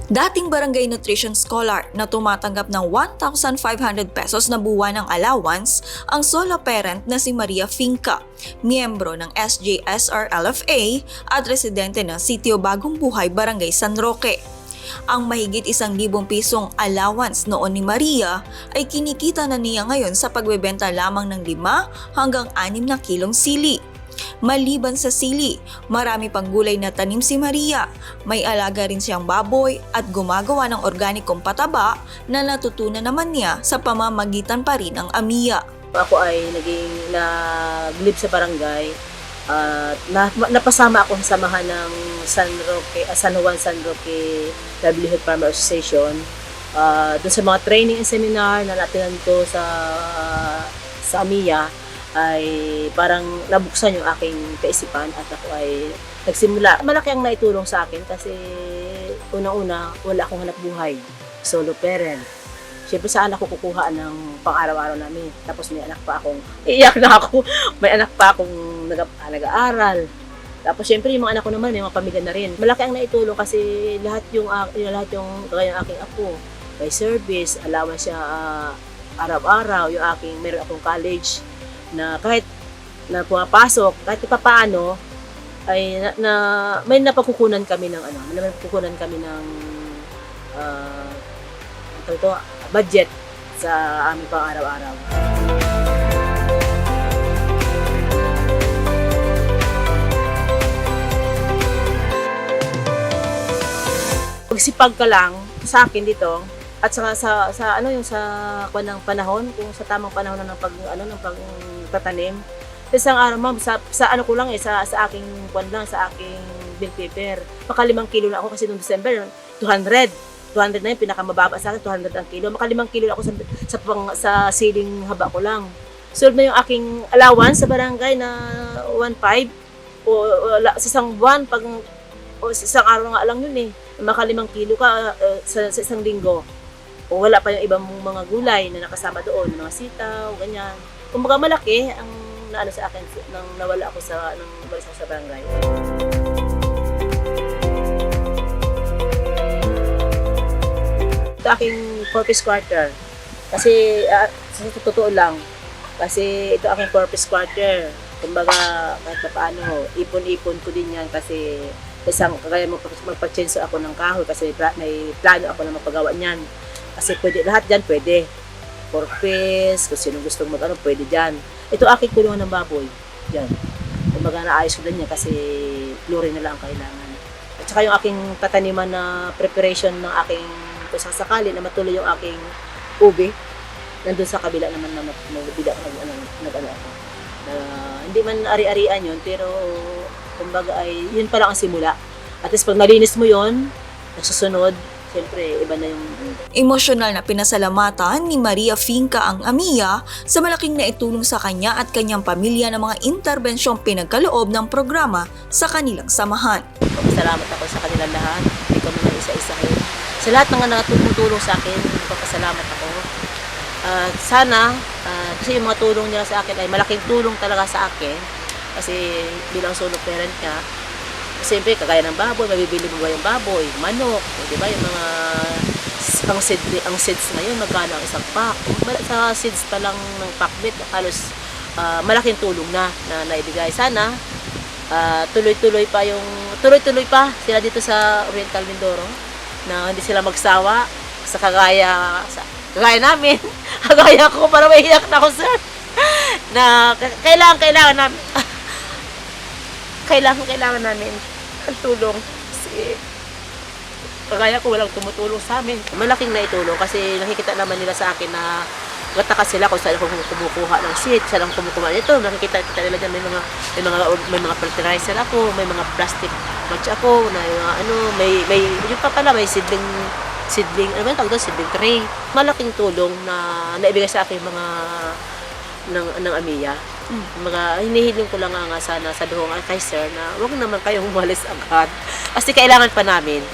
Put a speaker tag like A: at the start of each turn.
A: Dating barangay nutrition scholar na tumatanggap ng 1,500 pesos na buwanang allowance ang solo parent na si Maria Finca, miyembro ng SJSR-LFA at residente ng Sitio Bagong Buhay, Barangay San Roque. Ang mahigit 1,000 pisong allowance noon ni Maria ay kinikita na niya ngayon sa pagbebenta lamang ng 5 hanggang 6 na kilong sili. Maliban sa sili, marami pang gulay na tanim si Maria. May alaga rin siyang baboy at gumagawa ng organikong pataba na natutunan naman niya sa pamamagitan pa rin ng AMIA.
B: Ako ay naging nag-live sa barangay at napasama ako sa samahan ng San Juan San Roque Livelihood Farmer Association. Doon sa mga training and seminar na natinan ko sa AMIA, ay parang nabuksan yung aking kaisipan at ako ay nagsimula. Malaki ang naitulong sa akin kasi unang-una wala akong hanap buhay, solo parent. Siyempre saan ako kukuha ng pang-araw-araw namin. Tapos may anak pa akong, iiyak na ako, may anak pa akong nag-aaral. Tapos siyempre yung mga anak ko naman, may mga pamilya na rin. Malaki ang naitulong kasi lahat yung kagaya ng aking apo, may service, allowance siya araw-araw, yung meron akong college, na kahit na pumapasok, kahit papaano ay may napagkukunan kami ng budget sa aming pang-araw-araw. Pagsipag ka lang sa akin dito at sa panahon, kung sa tamang panahon ng pagtatanim. Isang araw ma'am, sa aking sa aking bill paper. Maka 5 kilo na ako kasi noong December 200 na yung pinakamababa sa akin, 200 ang kilo. Maka 5 kilo ako sa ceiling haba ko lang. Solve na yung aking allowance sa barangay na 1.5 sa isang buwan sa isang araw nga lang yun eh. Maka 5 kilo ka sa isang linggo. O wala pa yung ibang mga gulay na nakasama doon, mga sitaw, ganyan. Kumbaga malaki ang naano sa akin nang nawala ako sa barangay. Ito aking purpose quarter. Kasi sa totoo lang, kasi ito aking purpose quarter. Kumbaga kahit pa paano, ipon-ipon ko din yan kasi kaya magpa-change ako ng kahoy kasi may plano ako na magpagawa niyan. Kasi pwede, lahat dyan pwede. Purpose, kung sino gustong pwede dyan. Ito aking kulungan ng baboy. Dyan. Kumbaga naayos ko din yan kasi chlorine na lang ang kailangan. At saka yung aking tataniman na preparation ng aking, kung sakali na matuloy yung aking ube, nandun sa kabila naman na nag-ano ako. Hindi man ari-arian yun, pero kumbaga ay, yun pa lang ang simula. At least pag nalinis mo yun, nasusunod, siyempre, iba na yung...
A: Emosyonal na pinasalamatan ni Maria Finca ang AMIA sa malaking naitulong sa kanya at kanyang pamilya ng mga interbensyong pinagkaloob ng programa sa kanilang samahan.
B: Salamat ako sa kanilang lahat. Hindi ko naman isa-isahin. Sa lahat ng natutulong sa akin, magpapasalamat ako. Sana, kasi yung mga tulong nila sa akin ay malaking tulong talaga sa akin. Kasi bilang solo parent ka, siyempre, kagaya ng baboy, mabibili mo ba yung baboy, manok, di ba? Yung mga ang seeds ngayon, magkano ang isang pack. Sa seeds pa lang ng packbit, halos malaking tulong na naibigay. Sana, tuloy-tuloy pa sila dito sa Oriental Mindoro, na hindi sila magsawa sa kagaya namin. Kagaya ko, para maiyak na ako, sir. Na kailangan namin. Kailangan namin ang tulong kasi kagaya ko walang tumutulong sa amin. Malaking naitulong kasi nakikita naman nila sa akin na nagtataka sila kung saan ako kumukuha ng seed, saan ako kumukuha nito. Nakikita nila dyan may mga fertilizer ako, may mga plastic batch ako, na may yung pa pala may seedling tray. Malaking tulong na naibigay sa akin mga ng AMIA. Hinihiling ko lang nga sana, sabi ko nga kay sir na huwag naman kayong umalis agad kasi kailangan pa namin.